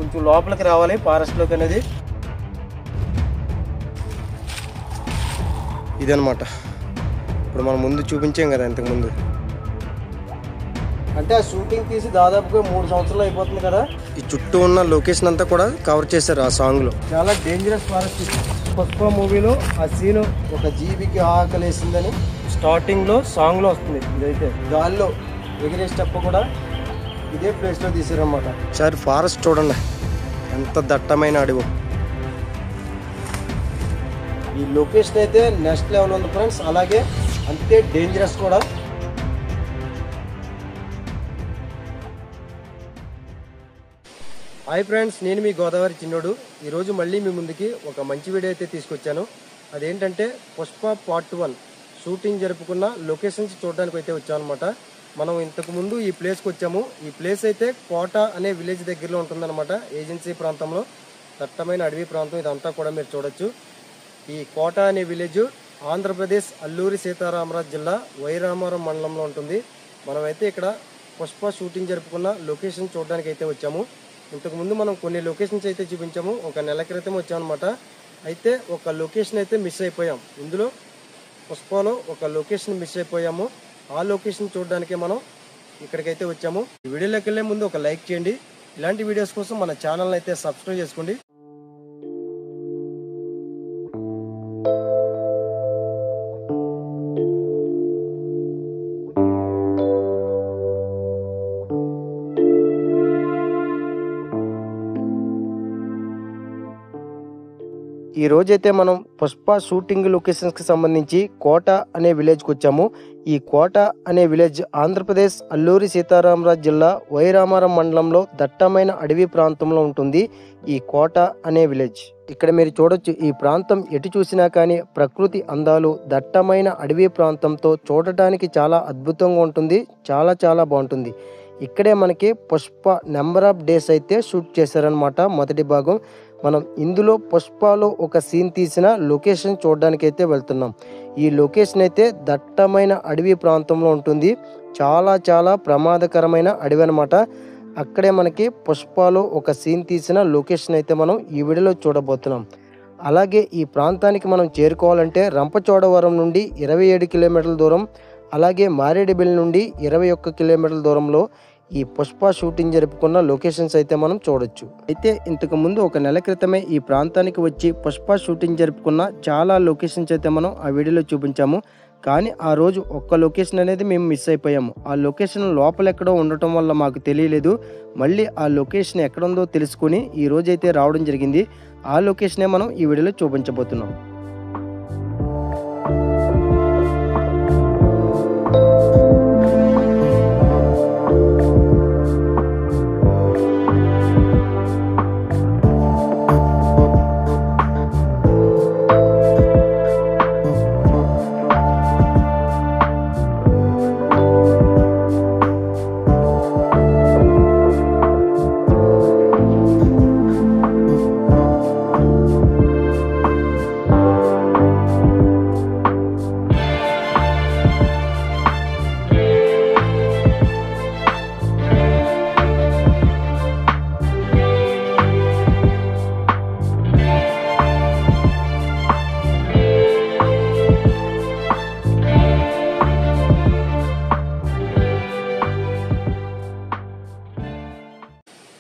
కొంచెం లోపలికి రావాలి ఫారెస్ట్లోకి అనేది. ఇదనమాట ఇప్పుడు మనం ముందు చూపించాం కదా ఇంతకుముందు. అంటే ఆ షూటింగ్ తీసి దాదాపుగా 3 సంవత్సరాలు అయిపోతుంది కదా. ఈ చుట్టూ ఉన్న లొకేషన్ అంతా కూడా కవర్ చేశారు ఆ సాంగ్లో. చాలా డేంజరస్ ఫారెస్ట్. పుష్ప మూవీలో ఆ సీను ఒక జీవికి ఆకలేసిందని స్టార్టింగ్లో సాంగ్లో వస్తుంది. ఇదైతే గాల్లో ఎగిరే స్టెప్ కూడా ఇదే ప్లేస్లో తీసారన్నమాట. సార్ ఫారెస్ట్ చూడండి ఎంత దట్టమైన అడవి. ఈ లొకేషన్ అయితే నెక్స్ట్ లెవెల్ ఉంది ఫ్రెండ్స్. అలాగే అంతే డేంజరస్ కూడా. హాయ్ ఫ్రెండ్స్, నేను మీ గోదావరి చిన్నోడు. ఈరోజు మళ్ళీ మీ ముందుకి ఒక మంచి వీడియో అయితే తీసుకొచ్చాను. అదేంటంటే పుష్ప పార్ట్ 1 షూటింగ్ జరుపుకున్న లొకేషన్స్ చూడడానికి అయితే వచ్చాను అనమాట. మనం ఇంతకుముందు ఈ ప్లేస్కి వచ్చాము. ఈ ప్లేస్ అయితే కోట అనే విలేజ్ దగ్గరలో ఉంటుందన్నమాట. ఏజెన్సీ ప్రాంతంలో దట్టమైన అడవి ప్రాంతం ఇదంతా కూడా మీరు చూడొచ్చు. ఈ కోట అనే విలేజ్ ఆంధ్రప్రదేశ్ అల్లూరి సీతారామరాజు జిల్లా వైరామరం మండలంలో ఉంటుంది. మనమైతే ఇక్కడ పుష్ప షూటింగ్ జరుపుకున్న లొకేషన్ చూడడానికి అయితే వచ్చాము. ఇంతకుముందు మనం కొన్ని లొకేషన్స్ అయితే చూపించాము. ఒక నెల క్రితం వచ్చామన్నమాట. అయితే ఒక లొకేషన్ అయితే మిస్ అయిపోయాం. ఇందులో పుష్పలో ఒక లొకేషన్ మిస్ అయిపోయాము. ఆ లొకేషన్ చూడడానికి మనం ఇక్కడికైతే వచ్చాము. ఈ వీడియోలోకి వెళ్ళే ముందు ఒక లైక్ చేయండి. ఇలాంటి వీడియోస్ కోసం మన ఛానల్ అయితే సబ్స్క్రైబ్ చేసుకోండి. ఈ రోజైతే మనం పుష్ప షూటింగ్ లొకేషన్స్కి సంబంధించి కోట అనే విలేజ్కి వచ్చాము. ఈ కోట అనే విలేజ్ ఆంధ్రప్రదేశ్ అల్లూరి సీతారామరాజు జిల్లా వైరామరం మండలంలో దట్టమైన అడవి ప్రాంతంలో ఉంటుంది ఈ కోట అనే విలేజ్. ఇక్కడ మీరు చూడొచ్చు, ఈ ప్రాంతం ఎటు చూసినా కానీ ప్రకృతి అందాలు, దట్టమైన అడవి ప్రాంతంతో చూడటానికి చాలా అద్భుతంగా ఉంటుంది. చాలా చాలా బాగుంటుంది. ఇక్కడే మనకి పుష్ప నెంబర్ ఆఫ్ డేస్ అయితే షూట్ చేశారనమాట. మొదటి భాగం మనం ఇందులో పుష్పలో ఒక సీన్ తీసిన లొకేషన్ చూడడానికి అయితే వెళ్తున్నాం. ఈ లొకేషన్ అయితే దట్టమైన అడవి ప్రాంతంలో ఉంటుంది. చాలా చాలా ప్రమాదకరమైన అడవి అనమాట. అక్కడే మనకి పుష్పలో ఒక సీన్ తీసిన లొకేషన్ అయితే మనం ఈ వీడియోలో చూడబోతున్నాం. అలాగే ఈ ప్రాంతానికి మనం చేరుకోవాలంటే రంపచోడవరం నుండి 27 కిలోమీటర్ల దూరం, అలాగే మారేడుమిల్లి నుండి 21 కిలోమీటర్ల దూరంలో ఈ పుష్ప షూటింగ్ జరుపుకున్న లొకేషన్స్ అయితే మనం చూడొచ్చు. అయితే ఇంతకు ముందు ఒక నెల క్రితమే ఈ ప్రాంతానికి వచ్చి పుష్ప షూటింగ్ జరుపుకున్న చాలా లొకేషన్స్ అయితే మనం ఆ వీడియోలో చూపించాము. కానీ ఆ రోజు ఒక్క లొకేషన్ అనేది మేము మిస్ అయిపోయాము. ఆ లొకేషన్ లోపల ఎక్కడో ఉండటం వల్ల మాకు తెలియలేదు. మళ్ళీ ఆ లొకేషన్ ఎక్కడుందో తెలుసుకుని ఈ రోజైతే రావడం జరిగింది. ఆ లొకేషనే మనం ఈ వీడియోలో చూపించబోతున్నాం.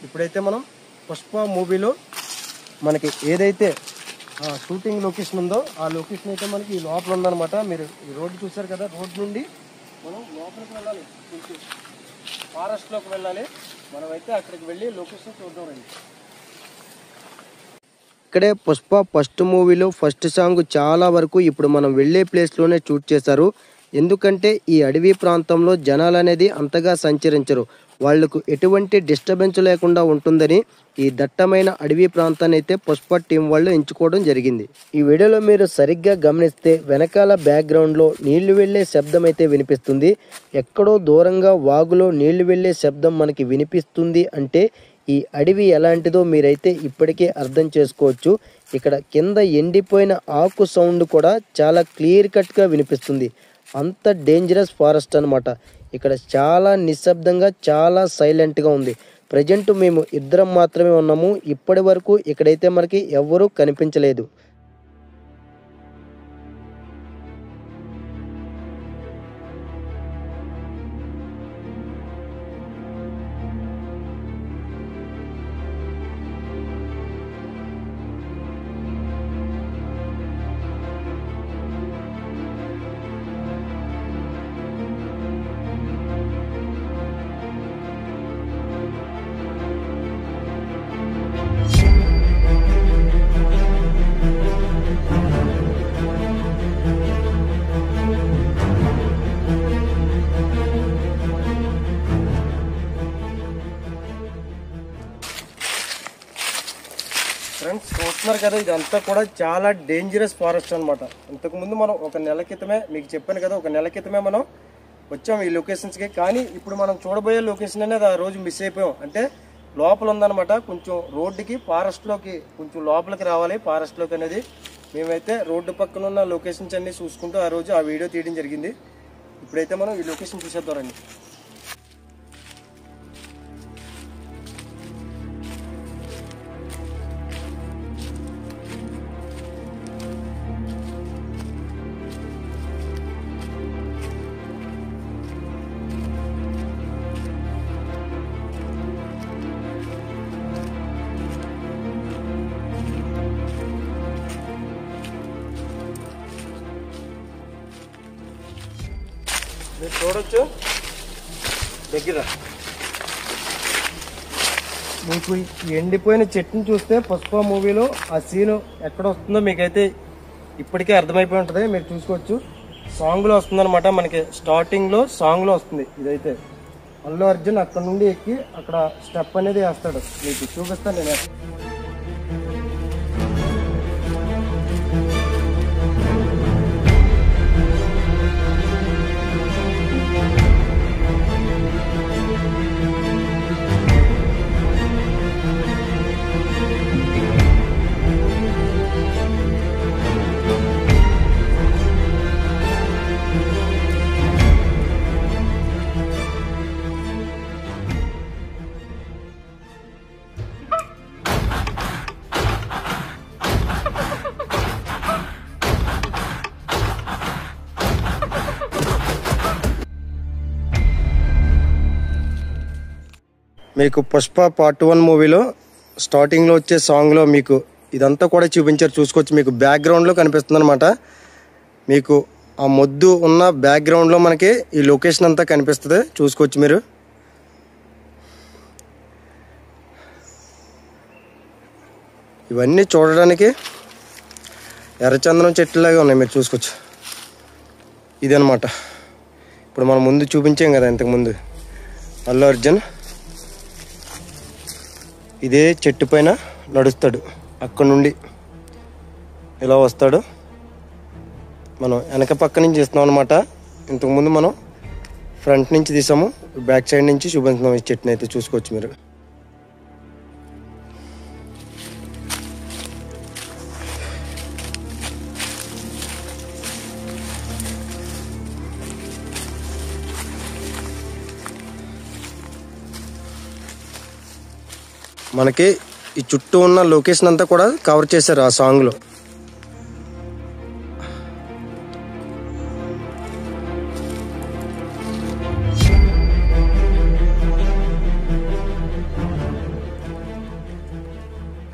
ఇప్పుడైతే మనం పుష్ప మూవీలో మనకి ఏదైతే షూటింగ్ లొకేషన్ ఉందో ఆ లొకేషన్ అయితే మనకి ఈ లోపల ఉందన్నమాట. మీరు ఈ రోడ్డు చూసారు కదా, రోడ్డు నుండి మనం లోపలికి వెళ్ళాలి, కొంచెం ఫారెస్ట్లోకి వెళ్ళాలి. మనమైతే అక్కడికి వెళ్ళి లొకేషన్ చూద్దాం రండి. ఇక్కడే పుష్ప ఫస్ట్ మూవీలో ఫస్ట్ సాంగ్ చాలా వరకు ఇప్పుడు మనం వెళ్ళే ప్లేస్లోనే షూట్ చేశారు. ఎందుకంటే ఈ అడవి ప్రాంతంలో జనాలు అనేది అంతగా సంచరించరు. వాళ్లకు ఎటువంటి డిస్టర్బెన్స్ లేకుండా ఉంటుందని ఈ దట్టమైన అడవి ప్రాంతాన్ని అయితే పుష్ప టీం వాళ్ళు ఎంచుకోవడం జరిగింది. ఈ వీడియోలో మీరు సరిగ్గా గమనిస్తే వెనకాల బ్యాక్గ్రౌండ్లో నీళ్లు వెళ్లే శబ్దం అయితే వినిపిస్తుంది. ఎక్కడో దూరంగా వాగులో నీళ్లు వెళ్లే శబ్దం మనకి వినిపిస్తుంది అంటే ఈ అడవి ఎలాంటిదో మీరైతే ఇప్పటికే అర్థం చేసుకోవచ్చు. ఇక్కడ కింద ఎండిపోయిన ఆకు సౌండ్ కూడా చాలా క్లియర్ కట్గా వినిపిస్తుంది. అంత డేంజరస్ ఫారెస్ట్ అనమాట. ఇక్కడ చాలా నిశ్శబ్దంగా చాలా సైలెంట్గా ఉంది. ప్రజెంట్ మేము ఇద్దరం మాత్రమే ఉన్నాము. ఇప్పటి వరకు ఇక్కడైతే మనకి ఎవ్వరూ కనిపించలేదు. ఫ్రెండ్స్ చూస్తున్నారు కదా, ఇదంతా కూడా చాలా డేంజరస్ ఫారెస్ట్ అనమాట. ఇంతకుముందు మనం ఒక నెల క్రితమే మీకు చెప్పాను కదా, ఒక నెల క్రితమే మనం వచ్చాము ఈ లొకేషన్స్కి. కానీ ఇప్పుడు మనం చూడబోయే లొకేషన్ అనేది ఆ రోజు మిస్ అయిపోయాం. అంటే లోపల ఉందన్నమాట, కొంచెం రోడ్డుకి ఫారెస్ట్లోకి కొంచెం లోపలికి రావాలి ఫారెస్ట్లోకి అనేది. మేమైతే రోడ్డు పక్కన ఉన్న లొకేషన్స్ అన్నీ చూసుకుంటూ ఆ రోజు ఆ వీడియో తీయడం జరిగింది. ఇప్పుడైతే మనం ఈ లొకేషన్ చూసేద్దామండి. మీరు చూడొచ్చు దగ్గర మీకు ఎండిపోయిన చెట్టుని చూస్తే పుష్ప మూవీలో ఆ సీను ఎక్కడ వస్తుందో మీకైతే ఇప్పటికే అర్థమైపోయి ఉంటుంది. మీరు చూసుకోవచ్చు, సాంగ్లో వస్తుందన్నమాట. మనకి స్టార్టింగ్లో సాంగ్లో వస్తుంది. ఇదైతే అల్లు అర్జున్ అక్కడ నుండి ఎక్కి అక్కడ స్టెప్ అనేది వేస్తాడు. మీకు చూపిస్తాను నేను. మీకు పుష్ప పార్ట్ 1 మూవీలో స్టార్టింగ్లో వచ్చే సాంగ్లో మీకు ఇదంతా కూడా చూపించారు. చూసుకోవచ్చు, మీకు బ్యాక్గ్రౌండ్లో కనిపిస్తుంది అనమాట. మీకు ఆ మొద్దు ఉన్న బ్యాక్గ్రౌండ్లో మనకి ఈ లొకేషన్ అంతా కనిపిస్తుంది. చూసుకోవచ్చు మీరు. ఇవన్నీ చూడడానికి ఎర్రచందనం చెట్టులాగా ఉన్నాయి. మీరు చూసుకోవచ్చు. ఇదనమాట ఇప్పుడు మనం ముందు చూపించాం కదా ఇంతకుముందు అల్లు అర్జున్ ఇదే చెట్టు పైన నడుస్తాడు. అక్కడ నుండి ఇలా వస్తాడు. మనం వెనక పక్క నుంచి తీస్తున్నాం అనమాట. ఇంతకుముందు మనం ఫ్రంట్ నుంచి తీసాము, బ్యాక్ సైడ్ నుంచి చూపిస్తున్నాం ఈ చెట్టుని అయితే. చూసుకోవచ్చు మీరు. మనకి ఈ చుట్టూ ఉన్న లొకేషన్ అంతా కూడా కవర్ చేశారు ఆ సాంగ్లో.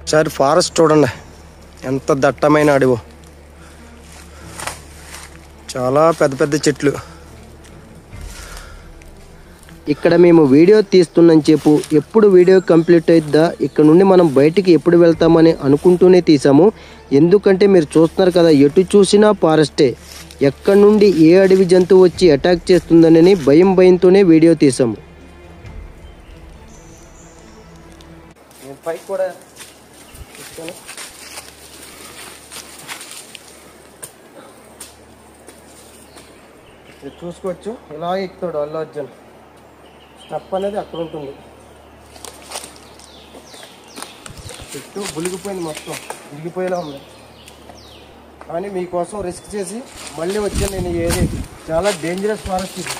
ఒకసారి ఫారెస్ట్ చూడండి, ఎంత దట్టమైన అడవో. చాలా పెద్ద పెద్ద చెట్లు. ఇక్కడ మేము వీడియో తీస్తున్నాం చెప్పు, ఎప్పుడు వీడియో కంప్లీట్ అవుతుందా, ఇక్కడ నుండి మనం బయటికి ఎప్పుడు వెళ్తామని అనుకుంటూనే తీసాము. ఎందుకంటే మీరు చూస్తున్నారు కదా, ఎటు చూసినా ఫారెస్టే. ఎక్కడి నుండి ఏ అడవి జంతువు వచ్చి అటాక్ చేస్తుందని భయంతోనే వీడియో తీసాము. పైకి కూడా చూసుకోవచ్చు, ఇలా ఎక్కుతాడు అల్లు అర్జున్. స్టెప్ అనేది అక్కడ ఉంటుంది. చెట్టు బులిగిపోయింది, మొత్తం విరిగిపోయేలా ఉంది. కానీ మీకోసం రిస్క్ చేసి మళ్ళీ వచ్చాను నేను. ఈ ఏరియా చాలా డేంజరస్ ఫారెస్ట్ ఇది.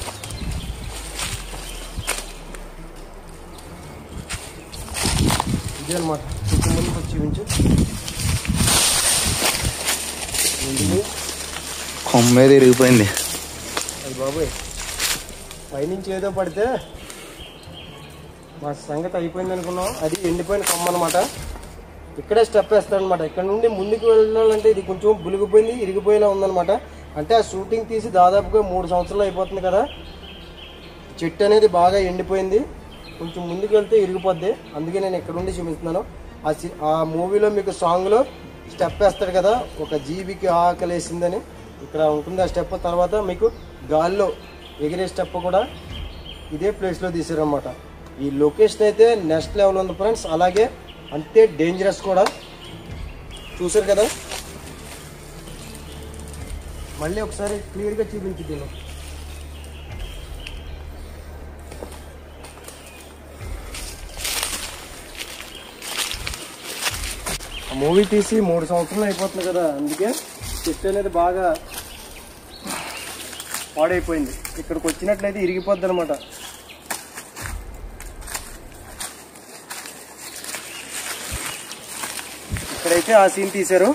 ఇదే అనమాట. కొంచెం ముందుకు వచ్చి చూపించు. కొమ్మేది ఇరిగిపోయింది. అది బాబోయ్, పైనుంచి ఏదో పడితే మా సంగతి అయిపోయింది అనుకున్నాం. అది ఎండిపోయిన కొమ్మ అనమాట. ఇక్కడే స్టెప్ వేస్తాడనమాట. ఇక్కడ నుండి ముందుకు వెళ్ళాలంటే ఇది కొంచెం బులిగిపోయింది, ఇరిగిపోయేలా ఉందనమాట. అంటే ఆ షూటింగ్ తీసి దాదాపుగా 3 సంవత్సరాలు అయిపోతుంది కదా. చెట్టు అనేది బాగా ఎండిపోయింది, కొంచెం ముందుకు వెళ్తే ఇరిగిపోద్ది. అందుకే నేను ఇక్కడ నుండి చూపిస్తున్నాను. ఆ మూవీలో మీకు సాంగ్లో స్టెప్ వేస్తాడు కదా, ఒక జీవికి ఆకలేసిందని. ఇక్కడ ఉంటుంది ఆ స్టెప్. తర్వాత మీకు గాల్లో ఎగిరే స్టెప్ కూడా ఇదే ప్లేస్లో తీసారనమాట. ఈ లొకేషన్ అయితే నెక్స్ట్ లెవెల్ ఉంది ఫ్రెండ్స్. అలాగే అంతే డేంజరస్ కూడా. చూసారు కదా, మళ్ళీ ఒకసారి క్లియర్గా చూపించి దీన్ని. ఆ మూవీ తీసి 3 సంవత్సరాలు అయిపోతుంది కదా, అందుకే చెట్టు అనేది బాగా పాడైపోయింది. ఇక్కడికి వచ్చినట్లయితే ఇరిగిపోద్ది అనమాట. ఇక్కడైతే ఆ సీన్ తీశారు.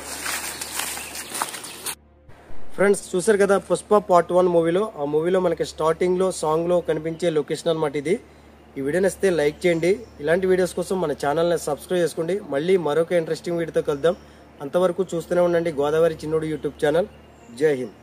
ఫ్రెండ్స్ చూసారు కదా, పుష్ప పార్ట్ 1 మూవీలో, ఆ మూవీలో మనకి స్టార్టింగ్లో సాంగ్లో కనిపించే లొకేషన్ అనమాట ఇది. ఈ వీడియో నచ్చితే లైక్ చేయండి. ఇలాంటి వీడియోస్ కోసం మన ఛానల్ని సబ్స్క్రైబ్ చేసుకోండి. మళ్ళీ మరొక ఇంట్రెస్టింగ్ వీడియోతో కలుద్దాం. అంతవరకు చూస్తూనే ఉండండి గోదావరి చిన్నోడు యూట్యూబ్ ఛానల్. జై హింద్.